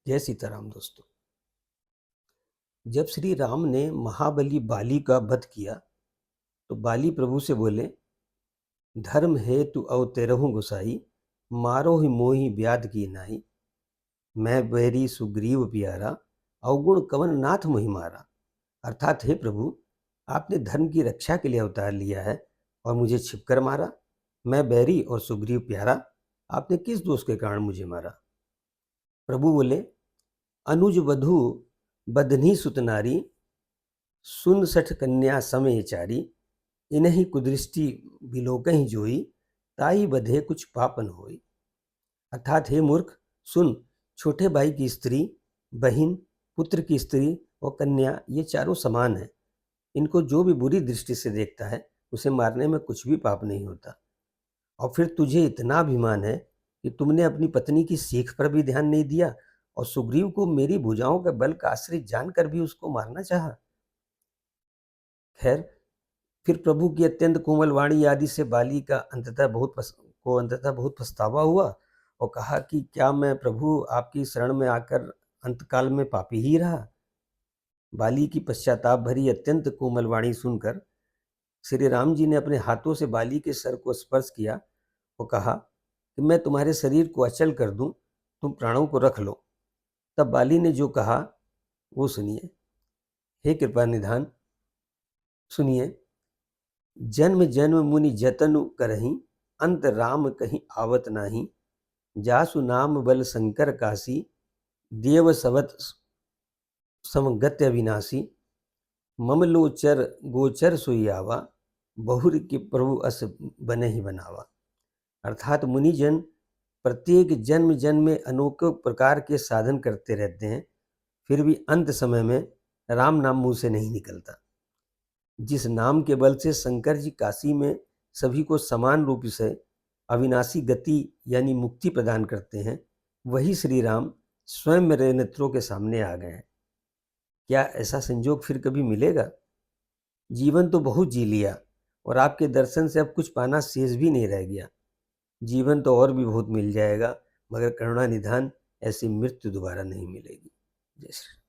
जय सीताराम दोस्तों। जब श्री राम ने महाबली बाली का वध किया तो बाली प्रभु से बोले, धर्म हेतु अवतेरहूं गोसाई, मारो ही मोहि व्याध की नाई। मैं बैरी सुग्रीव प्यारा, अवगुण कवन नाथ मोहि मारा। अर्थात हे प्रभु, आपने धर्म की रक्षा के लिए अवतार लिया है और मुझे छिपकर मारा। मैं बैरी और सुग्रीव प्यारा, आपने किस दोष के कारण मुझे मारा। प्रभु बोले, अनुज वधु बदनी सुतनारी, सुन सठ कन्या समय चारी। इन्हीं कुदृष्टि बिलोकहि जोई, ताई बधे कुछ पापन होई। अर्थात हे मूर्ख, सुन, छोटे भाई की स्त्री, बहन, पुत्र की स्त्री और कन्या, ये चारों समान है। इनको जो भी बुरी दृष्टि से देखता है उसे मारने में कुछ भी पाप नहीं होता। और फिर तुझे इतना अभिमान है कि तुमने अपनी पत्नी की सीख पर भी ध्यान नहीं दिया और सुग्रीव को मेरी भुजाओं के बल का आश्रित जानकर भी उसको मारना चाहा। खैर, फिर प्रभु की अत्यंत कोमल वाणी आदि से बाली का अंततः बहुत पछतावा हुआ और कहा कि क्या मैं प्रभु आपकी शरण में आकर अंतकाल में पापी ही रहा। बाली की पश्चाताप भरी अत्यंत कोमल वाणी सुनकर श्री राम जी ने अपने हाथों से बाली के सर को स्पर्श किया और कहा कि मैं तुम्हारे शरीर को अचल कर दूं, तुम प्राणों को रख लो। तब बाली ने जो कहा वो सुनिए। हे कृपा निधान, सुनिए। जन्म जन्म मुनि जतनु करही, अंत राम कहीं आवत नाही। जासु नाम बल शंकर काशी, देव सवत समगत्य अविनाशी। ममलोचर गोचर सोई आवा, बहुर के प्रभु अस बने ही बनावा। अर्थात मुनिजन प्रत्येक जन्म जन्म में अनेकों प्रकार के साधन करते रहते हैं, फिर भी अंत समय में राम नाम मुंह से नहीं निकलता। जिस नाम के बल से शंकर जी काशी में सभी को समान रूप से अविनाशी गति यानी मुक्ति प्रदान करते हैं, वही श्री राम स्वयं मेरे नेत्रों के सामने आ गए हैं। क्या ऐसा संजोग फिर कभी मिलेगा? जीवन तो बहुत जी लिया और आपके दर्शन से अब कुछ पाना शेष भी नहीं रह गया। जीवन तो और भी बहुत मिल जाएगा, मगर करुणा निधान, ऐसी मृत्यु दोबारा नहीं मिलेगी। जय श्री राम।